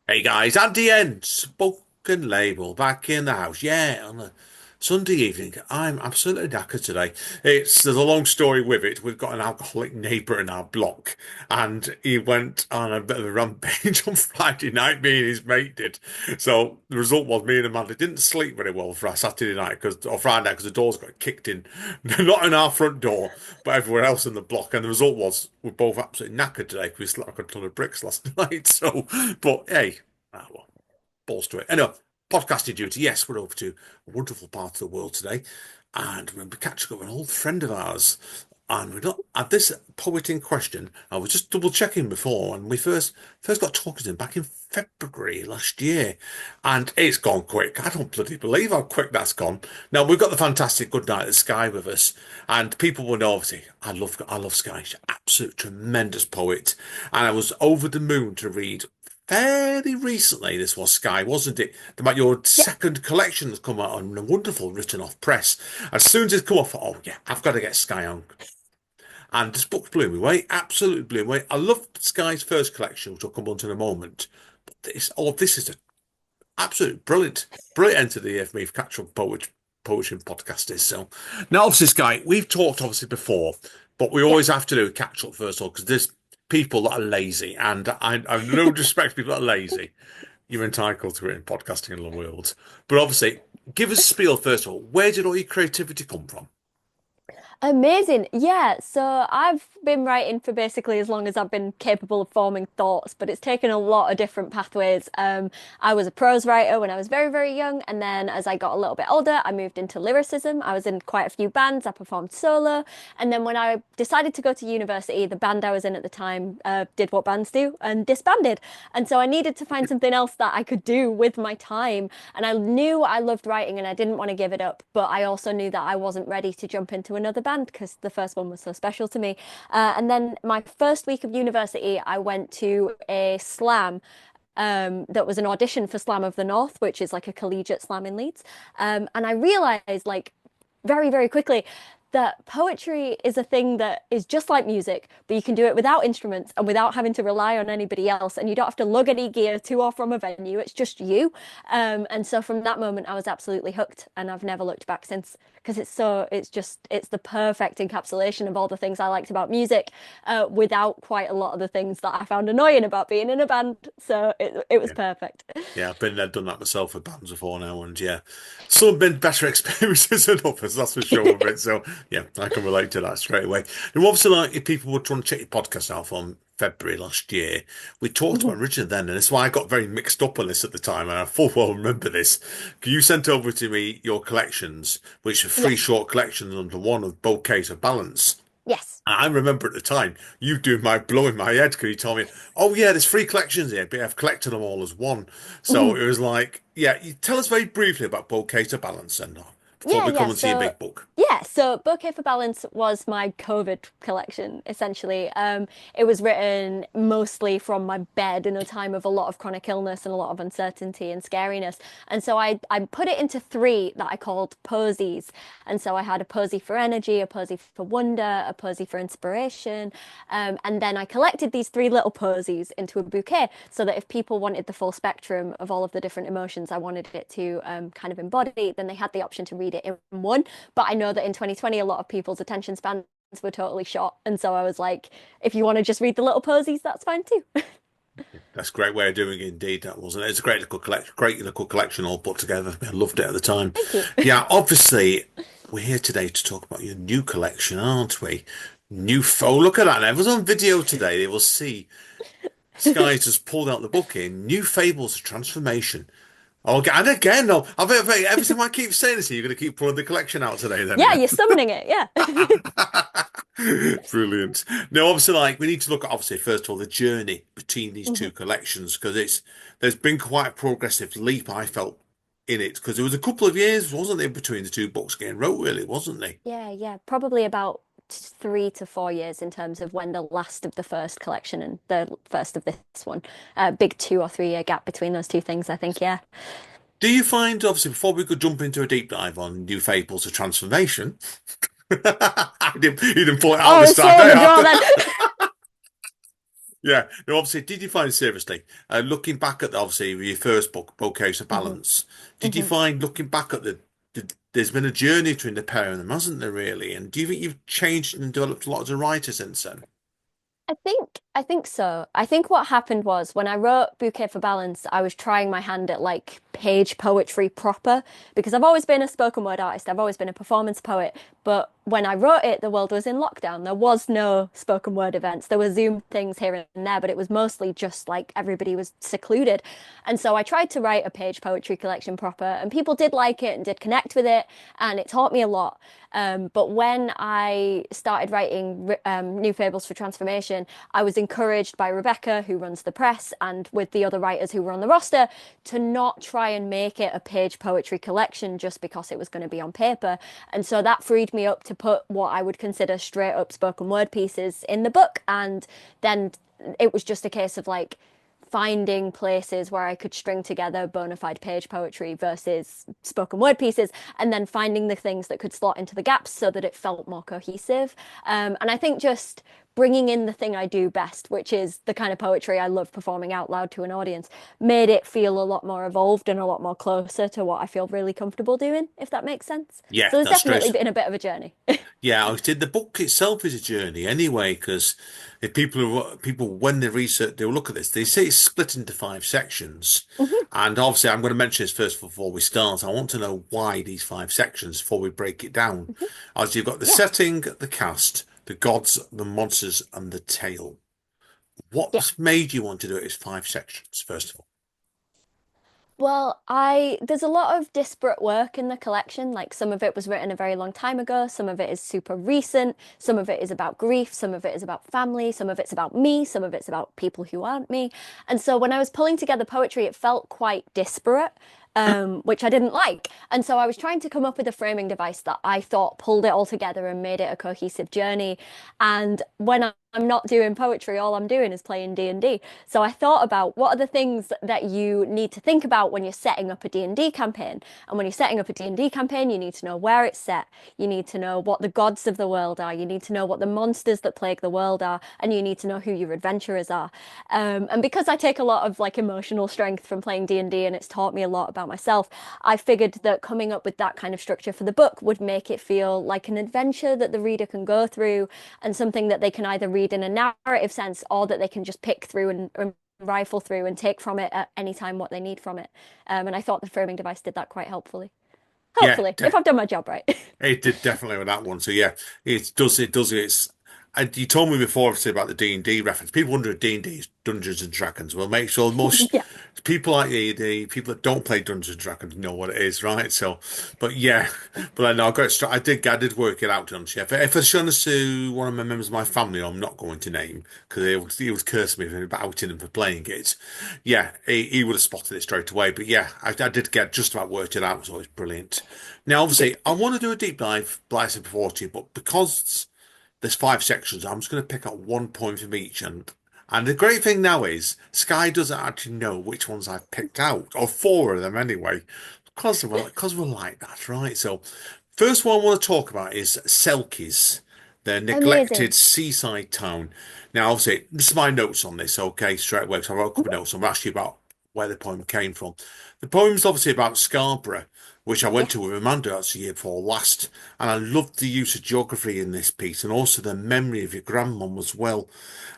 Hey guys, at the end, spoken label back in the house. Yeah, on a Sunday evening. I'm absolutely knackered today. There's a long story with it. We've got an alcoholic neighbour in our block, and he went on a bit of a rampage on Friday night. Me and his mate did. So the result was me and Amanda didn't sleep very well for our Saturday night or Friday night because the doors got kicked in, not in our front door, but everywhere else in the block. And the result was we're both absolutely knackered today because we slept like a ton of bricks last night. So, but hey. Ah, well, balls to it. Anyway, podcasting duty. Yes, we're over to a wonderful part of the world today, and we're going to be catching up with an old friend of ours. And we're not at this poet in question. I was just double checking before, and we first got talking to him back in February last year, and it's gone quick. I don't bloody believe how quick that's gone. Now we've got the fantastic Goodnight the Skye with us, and people will know obviously I love Skye. She's an absolute tremendous poet, and I was over the moon to read fairly recently. This was Skye, wasn't it? About your Yeah, second collection that's come out on a wonderful written off press. As soon as it's come off, oh yeah, I've got to get Skye on. And this book blew me away, absolutely blew me away. I loved Skye's first collection, which I'll come on to in a moment. But this is an absolute brilliant end to the year for me for catch up poetry and podcasters. So now, obviously, Skye, we've talked obviously before, but we yeah. always have to do a catch up first of all because there's people that are lazy, and I have no disrespect to people that are lazy. You're entitled to it in podcasting in the world. But obviously, give us a spiel first of all. Where did all your creativity come from? Amazing. Yeah, so I've been writing for basically as long as I've been capable of forming thoughts, but it's taken a lot of different pathways. I was a prose writer when I was very, very young, and then as I got a little bit older, I moved into lyricism. I was in quite a few bands, I performed solo, and then when I decided to go to university, the band I was in at the time did what bands do and disbanded. And so I needed to find something else that I could do with my time. And I knew I loved writing and I didn't want to give it up, but I also knew that I wasn't ready to jump into another band because the first one was so special to me. And then my first week of university, I went to a slam that was an audition for Slam of the North, which is like a collegiate slam in Leeds. And I realized, like, very, very quickly that poetry is a thing that is just like music, but you can do it without instruments and without having to rely on anybody else. And you don't have to lug any gear to or from a venue. It's just you. And so from that moment, I was absolutely hooked and I've never looked back since because it's the perfect encapsulation of all the things I liked about music without quite a lot of the things that I found annoying about being in a band. So it was Yeah. perfect. Yeah, I've been there, done that myself with bands before now, and yeah, some have been better experiences than others, that's for sure of it. So yeah, I can relate to that straight away. And obviously, like if people were trying to check your podcast out from February last year, we talked about originally then, and that's why I got very mixed up on this at the time, and I full well remember this. You sent over to me your collections, which are three Yes. short collections under one of Bouquets of Balance. Yes. I remember at the time you doing my blowing my head because you told me, "Oh yeah, there's three collections here, but I've collected them all as one." So it was like, yeah, you tell us very briefly about Bouquet to Balance and before Yeah, we come yeah. into your So big book. so Bouquet for Balance was my COVID collection, essentially. It was written mostly from my bed in a time of a lot of chronic illness and a lot of uncertainty and scariness. And so I put it into three that I called posies. And so I had a posy for energy, a posy for wonder, a posy for inspiration. And then I collected these three little posies into a bouquet so that if people wanted the full spectrum of all of the different emotions I wanted it to kind of embody, then they had the option to read it in one. But I know that in 2020, a lot of people's attention spans were totally shot. And so I was like, if you want to just read the little posies, that's fine too. That's a great way of doing it, indeed. That wasn't it? It's a great little collection all put together. I loved it at the time. Thank you. Yeah, obviously we're here today to talk about your new collection, aren't we? Look at that. Everyone's on video today. They will see Sky just pulled out the book in New Fables For Transformation. Oh, and again, no, every time I keep saying this, you're going to keep pulling the collection out today, then, Yeah, yeah? you're summoning it. Yeah. Brilliant. Now, obviously, like we need to look at obviously first of all the journey between these two collections because there's been quite a progressive leap I felt in it because there was a couple of years, wasn't there, between the two books getting wrote, really, wasn't there? Yeah, yeah. Probably about 3 to 4 years in terms of when the last of the first collection and the first of this one. Big 2 or 3 year gap between those two things, I think. Yeah. Do you find, obviously, before we could jump into a deep dive on New Fables of Transformation, you didn't pull it out Oh, this it's time, swallowing did the draw then. you? Yeah. No, obviously, did you find seriously, looking back at obviously your first book, Bouquets of Hmm. Balance, did you Hmm. find looking back at there's been a journey between the pair of them, hasn't there, really? And do you think you've changed and developed a lot as a writer since then? I think so. I think what happened was when I wrote Bouquet for Balance, I was trying my hand at like page poetry proper because I've always been a spoken word artist. I've always been a performance poet. But when I wrote it, the world was in lockdown. There was no spoken word events. There were Zoom things here and there, but it was mostly just like everybody was secluded. And so I tried to write a page poetry collection proper, and people did like it and did connect with it, and it taught me a lot. But when I started writing New Fables for Transformation, I was encouraged by Rebecca, who runs the press, and with the other writers who were on the roster, to not try and make it a page poetry collection just because it was going to be on paper. And so that freed me up to put what I would consider straight up spoken word pieces in the book. And then it was just a case of like finding places where I could string together bona fide page poetry versus spoken word pieces, and then finding the things that could slot into the gaps so that it felt more cohesive. And I think just bringing in the thing I do best, which is the kind of poetry I love performing out loud to an audience, made it feel a lot more evolved and a lot more closer to what I feel really comfortable doing, if that makes sense. Yeah, So there's that's definitely great. been a bit of a journey. Yeah, I did. The book itself is a journey anyway, because if people when they research, they'll look at this. They say it's split into five sections, Mhm. and obviously, I'm going to mention this first before we start. I want to know why these five sections before we break it down. Mhm. As you've got the Yeah. setting, the cast, the gods, the monsters, and the tale. Yeah. What made you want to do it as five sections, first of all? Well, I there's a lot of disparate work in the collection. Like some of it was written a very long time ago, some of it is super recent, some of it is about grief, some of it is about family, some of it's about me, some of it's about people who aren't me. And so when I was pulling together poetry, it felt quite disparate. Which I didn't like. And so I was trying to come up with a framing device that I thought pulled it all together and made it a cohesive journey. And when I'm not doing poetry, all I'm doing is playing D&D. So I thought about what are the things that you need to think about when you're setting up a D&D campaign. And when you're setting up a D&D campaign, you need to know where it's set. You need to know what the gods of the world are. You need to know what the monsters that plague the world are. And you need to know who your adventurers are. And because I take a lot of like emotional strength from playing D&D and it's taught me a lot about myself, I figured that coming up with that kind of structure for the book would make it feel like an adventure that the reader can go through and something that they can either read in a narrative sense or that they can just pick through and rifle through and take from it at any time what they need from it. And I thought the framing device did that quite helpfully. Yeah, Hopefully, if I've done my job right. it did definitely with that one. So yeah, it does. It does. It's. And you told me before, obviously, about the D&D reference. People wonder if D&D is Dungeons and Dragons. Well, make sure most Yeah. people like the people that don't play Dungeons and Dragons know what it is, right? So, but yeah, but I know I got it straight. I did work it out, John. If I shown this to one of my members of my family, I'm not going to name because he was cursing me for outing him for playing it. Yeah, he would have spotted it straight away. But yeah, I did get just about worked it out, so it's brilliant. Now, obviously, Good. I want to do a deep dive, like I said before to you, but because there's five sections, I'm just going to pick up one point from each. And the great thing now is Sky doesn't actually know which ones I've picked out, or four of them anyway, because we're like that, right? So, first one I want to talk about is Selkies, the Amazing. neglected seaside town. Now, obviously, this is my notes on this, okay, straight away, so I wrote a couple of notes. I'm actually about where the poem came from. The poem's obviously about Scarborough, which I went to Yes. with Amanda actually year before last, and I loved the use of geography in this piece and also the memory of your grandmum as well.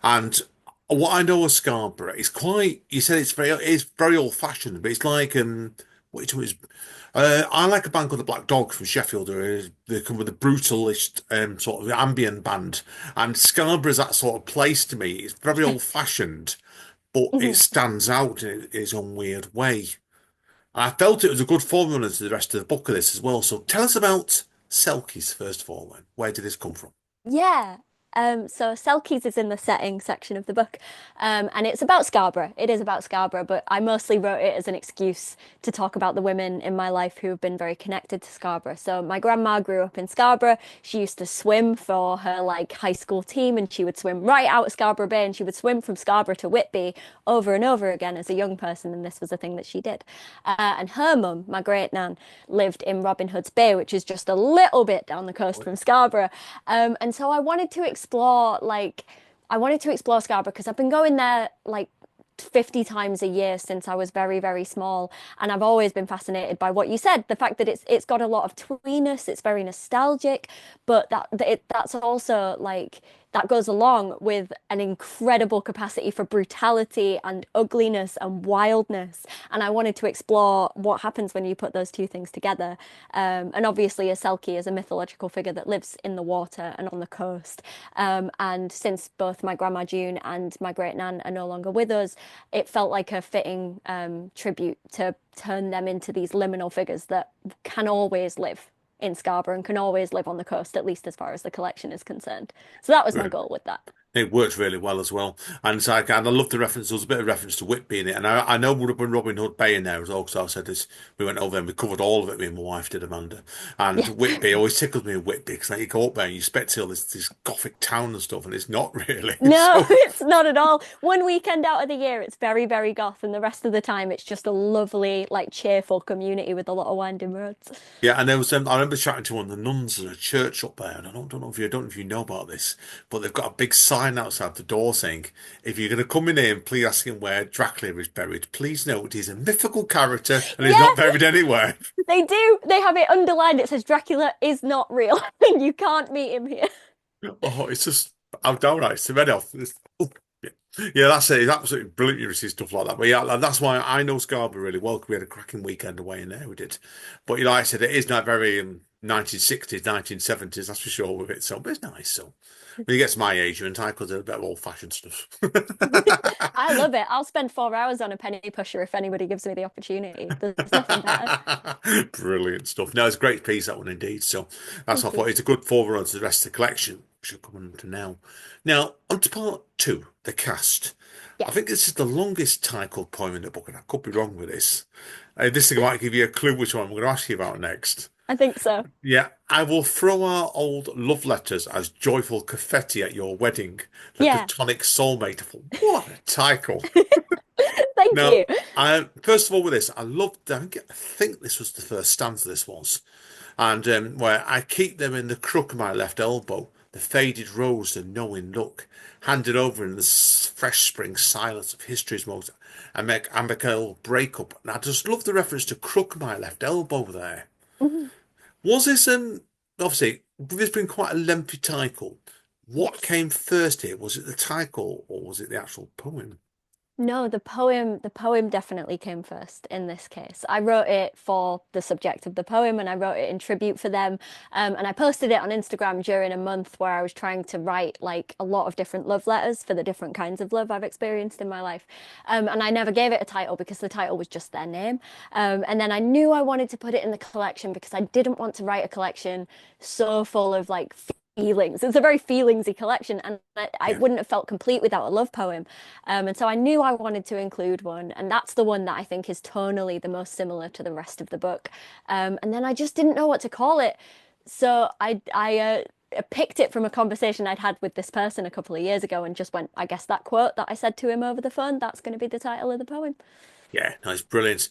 And what I know of Scarborough is quite. You said it's very old fashioned, but it's like which was. I like a band called the Black Dog from Sheffield. They come with a brutalist sort of ambient band, and Scarborough's that sort of place to me. It's very old fashioned, but it Mhm. stands out in its own weird way. I felt it was a good formula to the rest of the book of this as well. So tell us about Selkies first of all, then. Where did this come from? Yeah. So Selkies is in the setting section of the book. And it's about Scarborough. It is about Scarborough, but I mostly wrote it as an excuse to talk about the women in my life who have been very connected to Scarborough. So my grandma grew up in Scarborough. She used to swim for her like high school team and she would swim right out of Scarborough Bay and she would swim from Scarborough to Whitby over and over again as a young person. And this was a thing that she did. And her mum, my great nan, lived in Robin Hood's Bay, which is just a little bit down the coast from Scarborough. And so I wanted to explore like I wanted to explore Scarborough because I've been going there like 50 times a year since I was very, very small. And I've always been fascinated by what you said, the fact that it's got a lot of tweeness, it's very nostalgic, but that's also like that goes along with an incredible capacity for brutality and ugliness and wildness. And I wanted to explore what happens when you put those two things together. And obviously, a Selkie is a mythological figure that lives in the water and on the coast. And since both my grandma June and my great nan are no longer with us, it felt like a fitting tribute to turn them into these liminal figures that can always live in Scarborough and can always live on the coast, at least as far as the collection is concerned. So that was my goal with that. It works really well as well. And it's like, and I love the reference. There was a bit of reference to Whitby in it. And I know we're up in Robin Hood Bay in there as well, because I said this, we went over and we covered all of it, me and my wife did, Amanda. And Yeah. Whitby always tickles me in Whitby, because like you go up there and you expect to this Gothic town and stuff, and it's not really. No, So, it's not at all. One weekend out of the year, it's very, very goth, and the rest of the time, it's just a lovely, like, cheerful community with a lot of winding roads. yeah, and there was, I remember chatting to one of the nuns at a church up there, and I don't know if you know about this, but they've got a big sign outside the door saying, if you're going to come in here and please ask him where Dracula is buried, please note he's a mythical character and he's Yeah, not buried anywhere. they do. They have it underlined. It says Dracula is not real, and you can't meet him here. Oh, it's just, I'm downright, it's the red elf. Oh, yeah. Yeah, that's it. It's absolutely brilliant you see stuff like that. But yeah, like, that's why I know Scarborough really well. 'Cause we had a cracking weekend away in there. We did. But like I said, it is not very 1960s, 1970s, that's for sure with it. So, but it's nice. So when you get to my age, you're entitled to a bit of old-fashioned stuff. I love it. I'll spend 4 hours on a penny pusher if anybody gives me the opportunity. There's nothing better. Brilliant stuff. No, it's a great piece, that one indeed. So that's what Thank I you. thought. It's a good forerunner to the rest of the collection, which we're coming on to now. Now, on to part two, the cast. I Yes, think this is the longest titled poem in the book, and I could be wrong with this. This thing might give you a clue which one I'm going to ask you about next. I think so. Yeah, I will throw our old love letters as joyful confetti at your wedding. The Yeah. platonic soulmate. I thought, what a title. Thank Now, you. first of all, with this, I think this was the first stanza. This was, and where I keep them in the crook of my left elbow, the faded rose, the knowing look, handed over in the fresh spring silence of history's most amicable breakup. And I just love the reference to crook of my left elbow there. Mhm. Was this obviously with this being quite a lengthy title? What Yes. came first here? Was it the title or was it the actual poem? No, the poem definitely came first in this case. I wrote it for the subject of the poem and I wrote it in tribute for them. And I posted it on Instagram during a month where I was trying to write like a lot of different love letters for the different kinds of love I've experienced in my life. And I never gave it a title because the title was just their name. And then I knew I wanted to put it in the collection because I didn't want to write a collection so full of like feelings. It's a very feelingsy collection, and I Yeah. wouldn't have felt complete without a love poem. And so I knew I wanted to include one, and that's the one that I think is tonally the most similar to the rest of the book. And then I just didn't know what to call it, so I picked it from a conversation I'd had with this person a couple of years ago, and just went, I guess that quote that I said to him over the phone, that's going to be the title of the poem. Yeah, no, it's brilliant.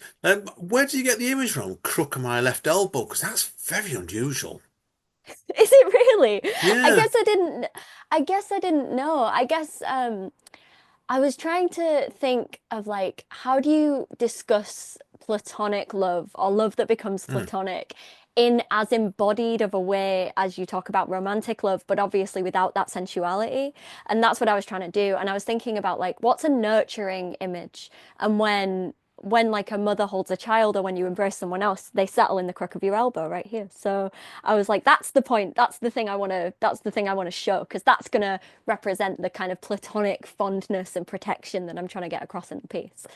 Where do you get the image from? Crook of my left elbow, because that's very unusual. Is it really? I Yeah, guess I didn't. I guess I didn't know. I guess I was trying to think of like how do you discuss platonic love or love that becomes mm, platonic in as embodied of a way as you talk about romantic love, but obviously without that sensuality. And that's what I was trying to do. And I was thinking about like what's a nurturing image and when like a mother holds a child or when you embrace someone else, they settle in the crook of your elbow right here. So I was like, that's the point. That's the thing I want to show because that's gonna represent the kind of platonic fondness and protection that I'm trying to get across in the piece.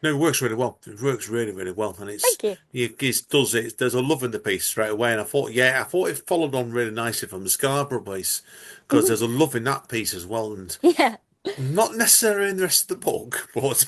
no, it works really well. It works really, really well, and Thank you. it does it. There's a love in the piece straight away, and I thought it followed on really nicely from the Scarborough piece because Mhm. there's a love in that piece as well, and Yeah. not necessarily in the rest of the book, but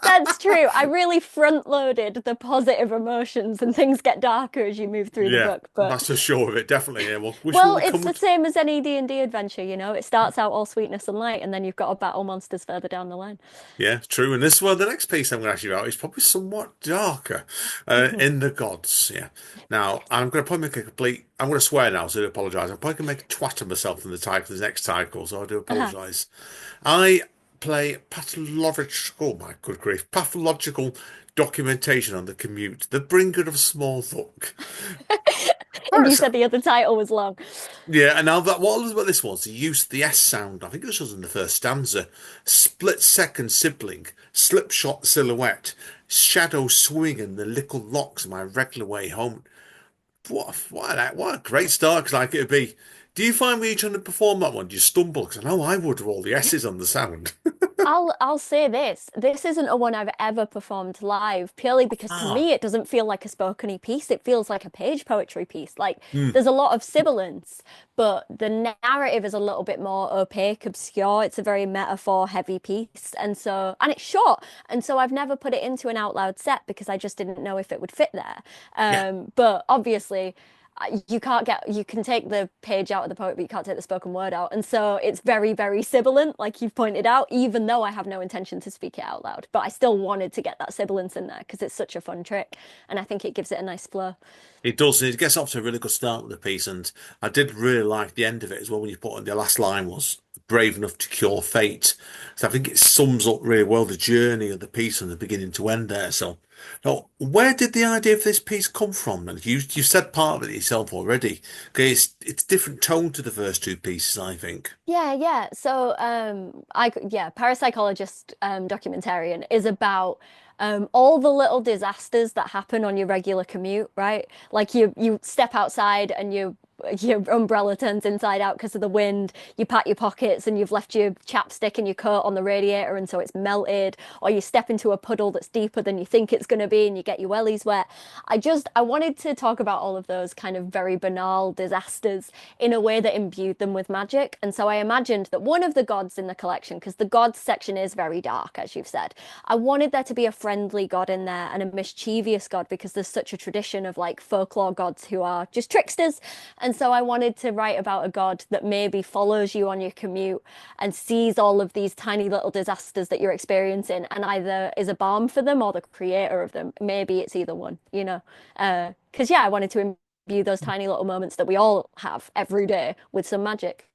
That's true. I really front loaded the positive emotions and things get darker as you move through the yeah, book. But that's for sure of it. Definitely, yeah. Well, which one well, will it's come? the same as any D&D adventure, you know. It starts out all sweetness and light and then you've got to battle monsters further down the line. Yeah, true. And this one, the next piece I'm going to ask you about is probably somewhat darker, in the gods. Yeah. Now, I'm going to probably make a complete I'm going to swear now, so I do apologise. I'm probably going to make a twat of myself in the title of the next title, so I do Uh-huh. apologise. I play pathological, oh my good grief, pathological documentation on the commute, the bringer of small talk. And you said the other title was long. Yeah, and now that what I love about this was the use of the S sound. I think this was in the first stanza. Split second sibling, slipshot silhouette, shadow swinging the little locks of my regular way home. What a great start like it'd be. Do you find when you're trying to perform that one, do you stumble? Because I know I would with all the S's on the sound. I'll say this. This isn't a one I've ever performed live, purely because to Ah, me it doesn't feel like a spoken piece. It feels like a page poetry piece. Like hmm, there's a lot of sibilance, but the narrative is a little bit more opaque, obscure. It's a very metaphor heavy piece. And it's short. And so I've never put it into an out loud set because I just didn't know if it would fit there. yeah. But obviously you can take the page out of the poet, but you can't take the spoken word out. And so it's very, very sibilant, like you've pointed out, even though I have no intention to speak it out loud. But I still wanted to get that sibilance in there because it's such a fun trick. And I think it gives it a nice flow. It does. It gets off to a really good start with the piece, and I did really like the end of it as well when you put in the last line was brave enough to cure fate. So I think it sums up really well the journey of the piece from the beginning to end there. So, now, where did the idea of this piece come from? And you said part of it yourself already. Okay, it's different tone to the first two pieces, I think. Yeah, yeah. So, Parapsychologist documentarian is about all the little disasters that happen on your regular commute, right? Like you step outside and your umbrella turns inside out because of the wind. You pat your pockets and you've left your chapstick in your coat on the radiator and so it's melted. Or you step into a puddle that's deeper than you think it's going to be and you get your wellies wet. I wanted to talk about all of those kind of very banal disasters in a way that imbued them with magic. And so I imagined that one of the gods in the collection, because the gods section is very dark, as you've said, I wanted there to be a friendly god in there and a mischievous god because there's such a tradition of like folklore gods who are just tricksters. And so I wanted to write about a god that maybe follows you on your commute and sees all of these tiny little disasters that you're experiencing and either is a balm for them or the creator of them. Maybe it's either one, you know? Because I wanted to imbue those tiny little moments that we all have every day with some magic.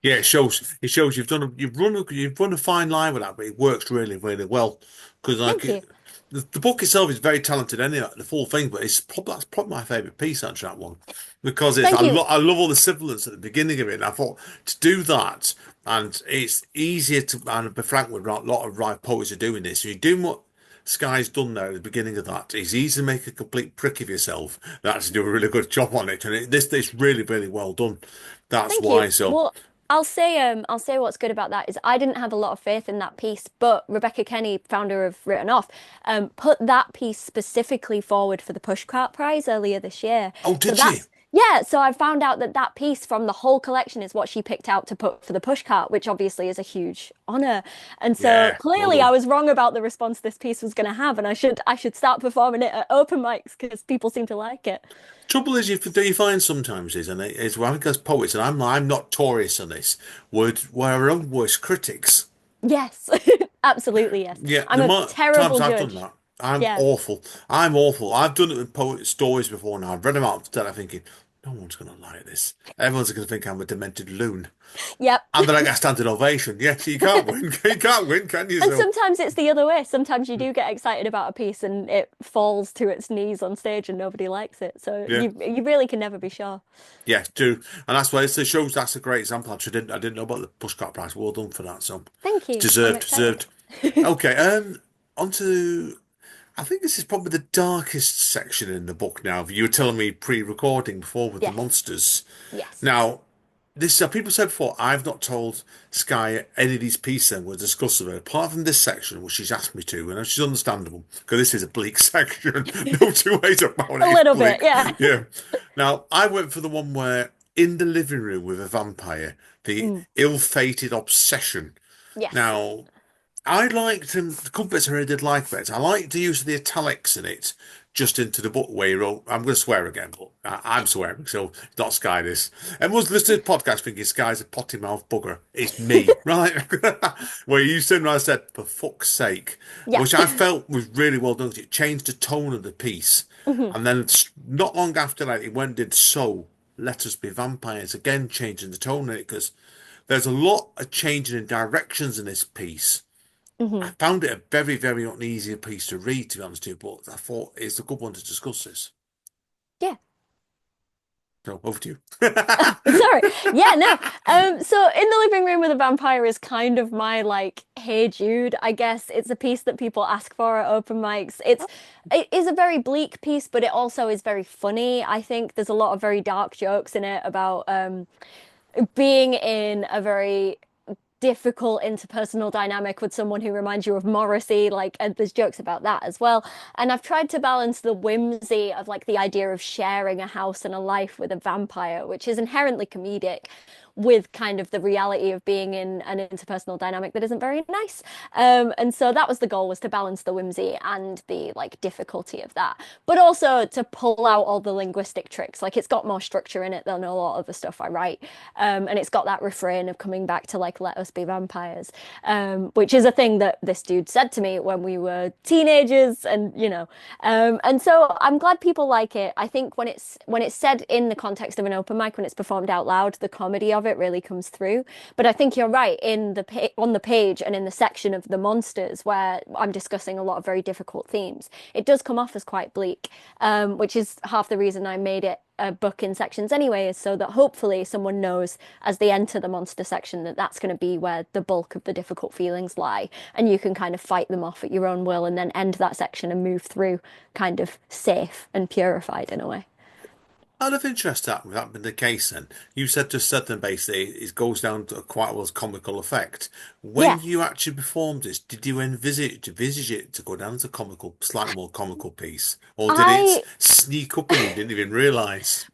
Yeah, it shows. It shows you've run a fine line with that, but it works really, really well. Because Thank you. the book itself is very talented, anyway, the full thing. But that's probably my favourite piece, actually, that one, because Thank you. I love all the sibilance at the beginning of it. And I thought to do that, and it's easier to and be frank with a lot of right poets are doing this. You're doing what Sky's done there at the beginning of that. It's easy to make a complete prick of yourself. They actually do a really good job on it, and this really, really well done. That's Thank you. why. So. Well, I'll say what's good about that is I didn't have a lot of faith in that piece, but Rebecca Kenny, founder of Written Off, put that piece specifically forward for the Pushcart Prize earlier this year. Oh, So did she? that's yeah. So I found out that that piece from the whole collection is what she picked out to put for the Pushcart, which obviously is a huge honor. And so Yeah, well clearly I done. was wrong about the response this piece was going to have, and I should start performing it at open mics because people seem to like it. Trouble is, do you find sometimes is, and it's well, I think as poets, and I'm notorious on this, we're our own worst critics. Yes, absolutely yes. Yeah, I'm the a more times terrible I've done judge. that, I'm Yeah. awful. I'm awful. I've done it with poet stories before now. I've read them out instead of thinking, no one's going to like this. Everyone's going to think I'm a demented loon. Yep. And then I get a standing ovation. Yes, you can't win. You can't win, can you? And So, sometimes it's the other way. Sometimes you do get excited about a piece and it falls to its knees on stage and nobody likes it. So yeah. you really can never be sure. Yeah, do, and that's why it shows. That's a great example. Actually, I didn't know about the Pushcart Prize. Well done for that. So Thank you. I'm deserved, excited. deserved. Okay, on to. I think this is probably the darkest section in the book. Now, you were telling me pre-recording before with the Yes. monsters. Yes. Now, this people said before. I've not told Sky any of these pieces then we're discussing it, apart from this section, which she's asked me to, and she's understandable because this is a bleak section. No two ways about A it. It's little bit, bleak. yeah. Yeah. Now, I went for the one where in the living room with a vampire, the Mm. ill-fated obsession. Yes. Now, I liked him. The couple bits I really did like it. I liked the use of the italics in it, just into the book where he wrote. I'm going to swear again, but I'm swearing, so it's not Sky this. Everyone's listening to the podcast thinking Sky's a potty mouth bugger. It's me, right? Where you said, I said, for fuck's sake, Yeah. which I felt was really well done. It changed the tone of the piece. Mhm. And then not long after that, it went and did so Let Us Be Vampires. Again, changing the tone in it because there's a lot of changing in directions in this piece. I Hmm. found it a very, very uneasy piece to read, to be honest with you, but I thought it's a good one to discuss this. Yeah. So, over to you. Sorry. Yeah, no. So In the Living Room with a Vampire is kind of my like, hey Jude, I guess it's a piece that people ask for at open mics. It is a very bleak piece, but it also is very funny. I think there's a lot of very dark jokes in it about being in a very difficult interpersonal dynamic with someone who reminds you of Morrissey. Like, and there's jokes about that as well. And I've tried to balance the whimsy of like the idea of sharing a house and a life with a vampire, which is inherently comedic, with kind of the reality of being in an interpersonal dynamic that isn't very nice. And so that was the goal, was to balance the whimsy and the like difficulty of that, but also to pull out all the linguistic tricks. Like, it's got more structure in it than a lot of the stuff I write. And it's got that refrain of coming back to like, let us be vampires, which is a thing that this dude said to me when we were teenagers, and and so I'm glad people like it. I think when it's said in the context of an open mic, when it's performed out loud, the comedy of it really comes through. But I think you're right, in the on the page and in the section of the monsters where I'm discussing a lot of very difficult themes, it does come off as quite bleak, which is half the reason I made it a book in sections anyway, is so that hopefully someone knows as they enter the monster section that that's going to be where the bulk of the difficult feelings lie, and you can kind of fight them off at your own will and then end that section and move through kind of safe and purified in a way. Out of interest, that with that being the case, then you said to a certain base that it goes down to quite well as comical effect. Yeah. When you actually performed this, did you envisage it to go down to comical, slightly more comical piece, or did it I sneak up on you? And you didn't even realise.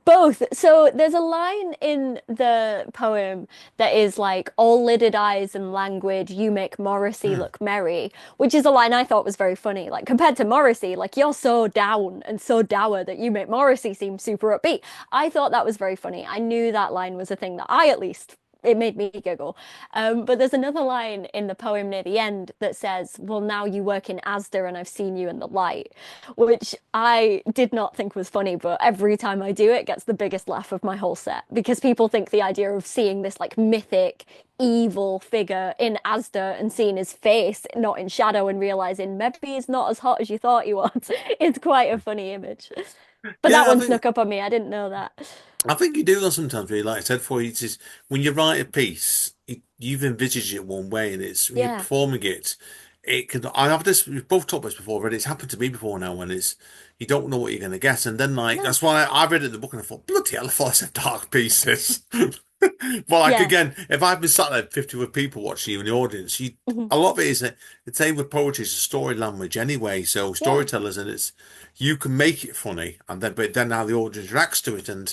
Both. So there's a line in the poem that is like, all lidded eyes and languid, you make Morrissey Hmm. look merry, which is a line I thought was very funny. Like, compared to Morrissey, like, you're so down and so dour that you make Morrissey seem super upbeat. I thought that was very funny. I knew that line was a thing that I, at least, it made me giggle. But there's another line in the poem near the end that says, well, now you work in Asda and I've seen you in the light, which I did not think was funny, but every time I do it, gets the biggest laugh of my whole set, because people think the idea of seeing this like mythic evil figure in Asda and seeing his face not in shadow and realizing maybe he's not as hot as you thought he was, it's quite a funny image. But that Yeah, one snuck up on me. I didn't know that. I think you do that sometimes. Really, like I said, for you, it's just when you write a piece, you've envisaged it one way, and it's when you're Yeah. performing it. It can. I have this. We've both talked about this before, but it's happened to me before now. When it's you don't know what you're going to get, and then like No. that's why I read it in the book and I thought, bloody hell, I thought I said dark pieces. But like Yeah. again, if I've been sat there 50 with people watching you in the audience, you Mhm. a lot of it is that the same with poetry, it's a story language anyway. So Yeah. storytellers, and it's you can make it funny, and then but then how the audience reacts to it, and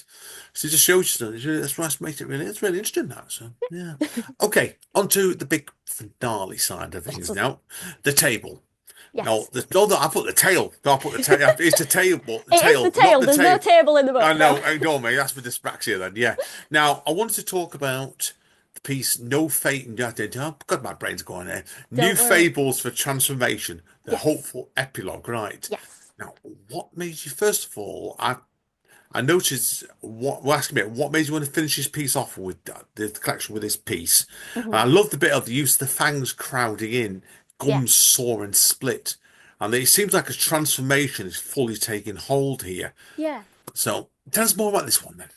so it just shows you something. That's what makes it really it's really interesting that. So yeah, okay, on to the big finale side of things Yes. now, the table. Yes. No, I put the tail. No, I put the tail. It's the table, the It is the tail, not tail. the There's no tail. table in the I book, no. know, ignore me. That's for dyspraxia then. Yeah. Now, I wanted to talk about the piece No Fate. Oh, God, my brain's going there. New Don't worry. Fables for Transformation, the Yes. hopeful epilogue. Right. Yes. Now, what made you, first of all, I noticed what, well, asking me, what made you want to finish this piece off with the collection with this piece? And Hmm. I love the bit of the use of the fangs crowding in, Yeah. gums sore and split. And it seems like a transformation is fully taking hold here. Yeah. So tell us more about this one then.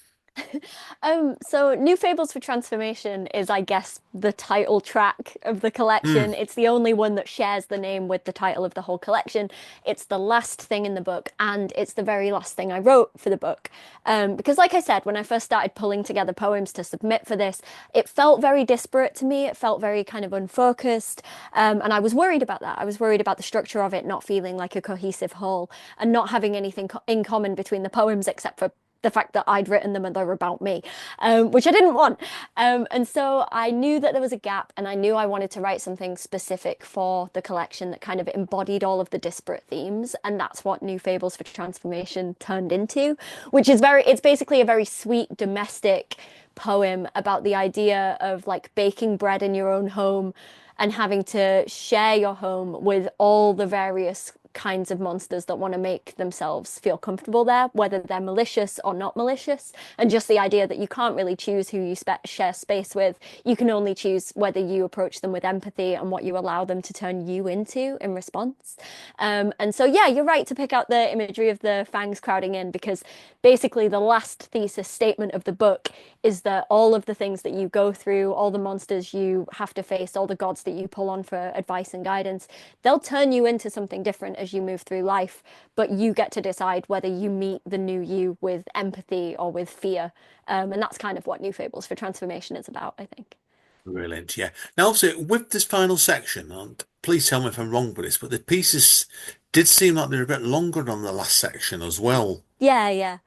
So New Fables for Transformation is, I guess, the title track of the collection. Mm, It's the only one that shares the name with the title of the whole collection. It's the last thing in the book, and it's the very last thing I wrote for the book. Because, like I said, when I first started pulling together poems to submit for this, it felt very disparate to me. It felt very kind of unfocused. And I was worried about that. I was worried about the structure of it not feeling like a cohesive whole and not having anything in common between the poems except for the fact that I'd written them and they're about me, which I didn't want. And so I knew that there was a gap, and I knew I wanted to write something specific for the collection that kind of embodied all of the disparate themes. And that's what New Fables for Transformation turned into, which is it's basically a very sweet domestic poem about the idea of like baking bread in your own home and having to share your home with all the various kinds of monsters that want to make themselves feel comfortable there, whether they're malicious or not malicious. And just the idea that you can't really choose who you share space with. You can only choose whether you approach them with empathy and what you allow them to turn you into in response. And so, yeah, you're right to pick out the imagery of the fangs crowding in, because basically the last thesis statement of the book is that all of the things that you go through, all the monsters you have to face, all the gods that you pull on for advice and guidance, they'll turn you into something different as you move through life. But you get to decide whether you meet the new you with empathy or with fear. And that's kind of what New Fables for Transformation is about, I think. Brilliant, yeah. Now, also, with this final section, and please tell me if I'm wrong with this, but the pieces did seem like they're a bit longer than the last section as well. Yeah, yeah.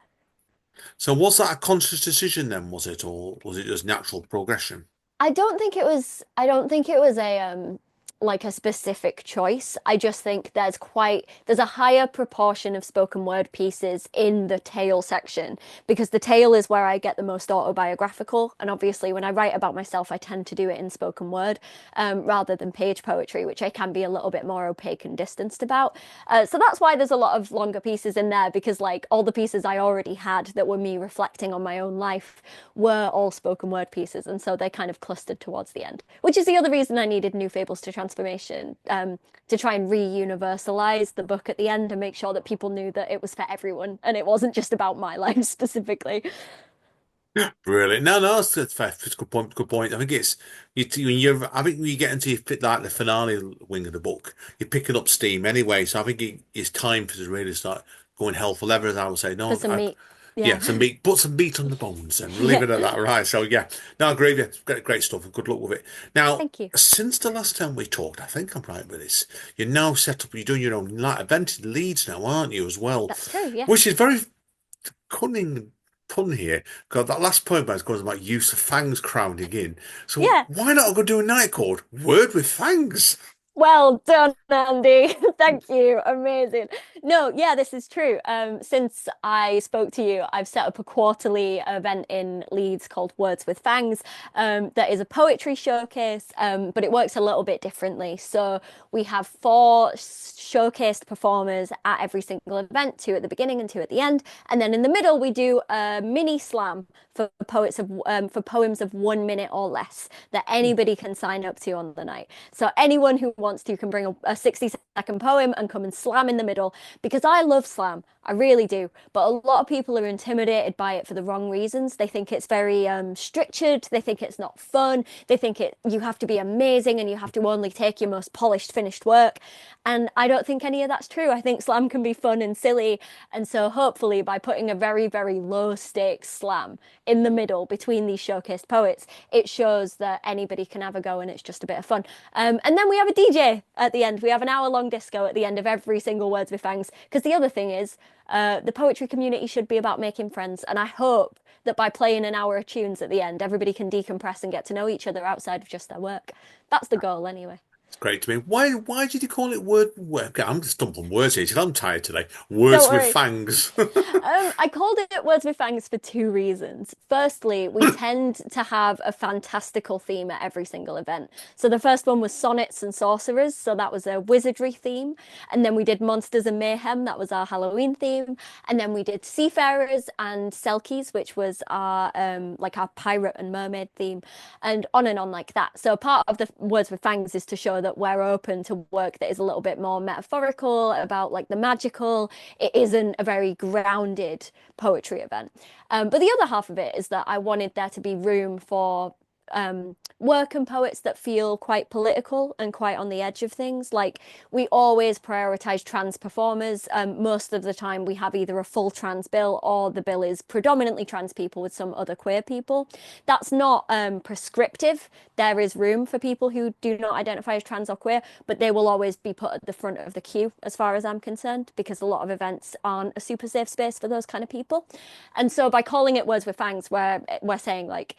So was that a conscious decision then, was it, or was it just natural progression? I don't think it was a like a specific choice. I just think there's a higher proportion of spoken word pieces in the tale section, because the tale is where I get the most autobiographical, and obviously when I write about myself I tend to do it in spoken word rather than page poetry, which I can be a little bit more opaque and distanced about. So that's why there's a lot of longer pieces in there, because like all the pieces I already had that were me reflecting on my own life were all spoken word pieces, and so they kind of clustered towards the end, which is the other reason I needed New Fables to Transformation, to try and re-universalize the book at the end and make sure that people knew that it was for everyone and it wasn't just about my life specifically. Brilliant. No, no, that's fair. It's a good point. Good point. I think it's when you're. I think when you get into like the finale wing of the book, you're picking up steam anyway. So I think it's time for to really start going hell for leather, as I would say. For No, some meat. yeah, Yeah. some meat, put some meat on the bones, and leave Yeah. it at that. Right. So yeah, no, I agree with you. Great stuff. And good luck with it. Now, Thank you. since the last time we talked, I think I'm right with this. You're now set up. You're doing your own night event in Leeds now, aren't you? As well, That's true. Yeah. which is very cunning pun here, because that last point was about use of fangs crowding in. So Yeah. why not go do a night called Word with Fangs? Well done, Andy. Thank you. Amazing. No, yeah, this is true. Since I spoke to you, I've set up a quarterly event in Leeds called Words with Fangs. That is a poetry showcase, but it works a little bit differently. So we have four showcased performers at every single event, two at the beginning and two at the end, and then in the middle we do a mini slam for poems of 1 minute or less that anybody can sign up to on the night. So anyone who wants to can bring a 60-second poem and come and slam in the middle, because I love slam. I really do. But a lot of people are intimidated by it for the wrong reasons. They think it's very strictured. They think it's not fun. They think you have to be amazing and you have to only take your most polished, finished work. And I don't think any of that's true. I think slam can be fun and silly. And so hopefully by putting a very, very low stakes slam in the middle between these showcased poets, it shows that anybody can have a go and it's just a bit of fun. And then we have a DJ at the end. We have an hour-long disco at the end of every single Words with Fangs. Because the other thing is, the poetry community should be about making friends. And I hope that by playing an hour of tunes at the end, everybody can decompress and get to know each other outside of just their work. That's the goal anyway. It's great to me. Why did you call it Word? I'm just stumbling words here. 'Cause I'm tired today. Words Don't with worry. Fangs. I called it Words with Fangs for two reasons. Firstly, we tend to have a fantastical theme at every single event. So the first one was sonnets and sorcerers, so that was a wizardry theme. And then we did monsters and mayhem, that was our Halloween theme. And then we did seafarers and selkies, which was our like our pirate and mermaid theme, and on like that. So part of the Words with Fangs is to show that we're open to work that is a little bit more metaphorical about like the magical. It isn't a very grounded poetry event. But the other half of it is that I wanted there to be room for work and poets that feel quite political and quite on the edge of things. Like we always prioritize trans performers. Most of the time we have either a full trans bill or the bill is predominantly trans people with some other queer people. That's not prescriptive. There is room for people who do not identify as trans or queer, but they will always be put at the front of the queue as far as I'm concerned, because a lot of events aren't a super safe space for those kind of people. And so by calling it Words with Fangs, we're saying like,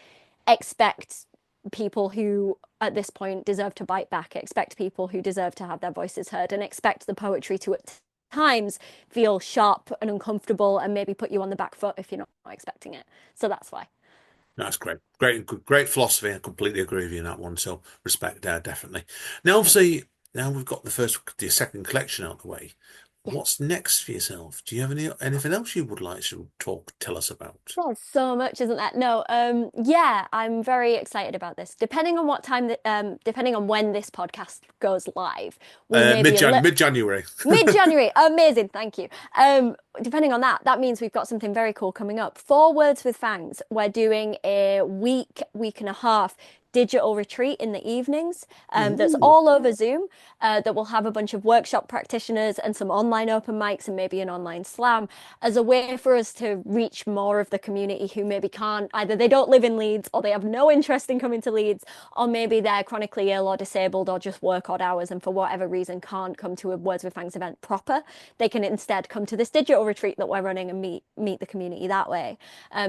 expect people who at this point deserve to bite back, expect people who deserve to have their voices heard, and expect the poetry to at times feel sharp and uncomfortable and maybe put you on the back foot if you're not expecting it. So that's why. That's great. Great philosophy. I completely agree with you on that one. So respect there, definitely. Now, Thanks. obviously, now we've got the second collection out of the way. What's next for yourself? Do you have anything else you would like to tell us about? There's so much, isn't there? No, yeah, I'm very excited about this. Depending on what time that, depending on when this podcast goes live, we may be a little Mid-January. mid-January. Amazing, thank you. Depending on that, that means we've got something very cool coming up. For Words with Fangs, we're doing a week and a half digital retreat in the evenings. That's Ooh, all over Zoom. That will have a bunch of workshop practitioners and some online open mics and maybe an online slam as a way for us to reach more of the community who maybe can't either they don't live in Leeds or they have no interest in coming to Leeds, or maybe they're chronically ill or disabled or just work odd hours and for whatever reason can't come to a Words with Fangs event proper. They can instead come to this digital retreat that we're running and meet the community that way.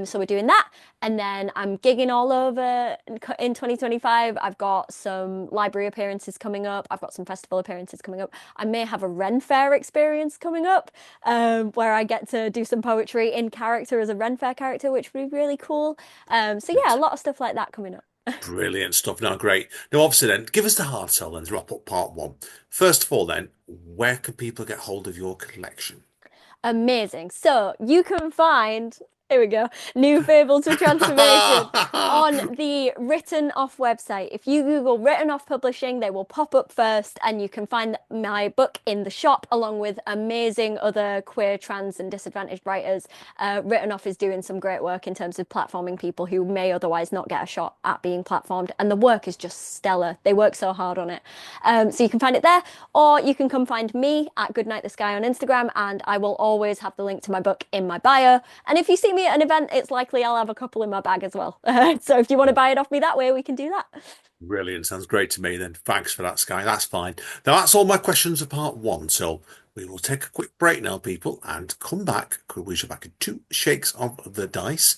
So we're doing that, and then I'm gigging all over in 2025. I've got some library appearances coming up. I've got some festival appearances coming up. I may have a Ren Fair experience coming up, where I get to do some poetry in character as a Ren Fair character, which would be really cool. So yeah, a lot of stuff like that coming up. brilliant stuff. Now, great. Now, obviously, then, give us the hard sell and wrap up part one. First of all, then, where can people get hold of your collection? Amazing. So you can find, here we go, New Fables for Transformation on the Written Off website. If you Google Written Off Publishing, they will pop up first, and you can find my book in the shop along with amazing other queer, trans, and disadvantaged writers. Written Off is doing some great work in terms of platforming people who may otherwise not get a shot at being platformed, and the work is just stellar. They work so hard on it. So you can find it there, or you can come find me at GoodnightTheSkye on Instagram, and I will always have the link to my book in my bio. And if you see me at an event, it's likely I'll have a couple in my bag as well. So if you want to buy it off me that way, we can do that. Brilliant. Sounds great to me then. Thanks for that, Sky. That's fine. Now, that's all my questions of part one. So we will take a quick break now, people, and come back. We shall back in two shakes of the dice.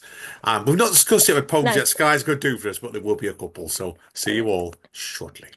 We've not discussed it with poems yet. Nice. Sky's going to do for us, but there will be a couple. So see you all shortly.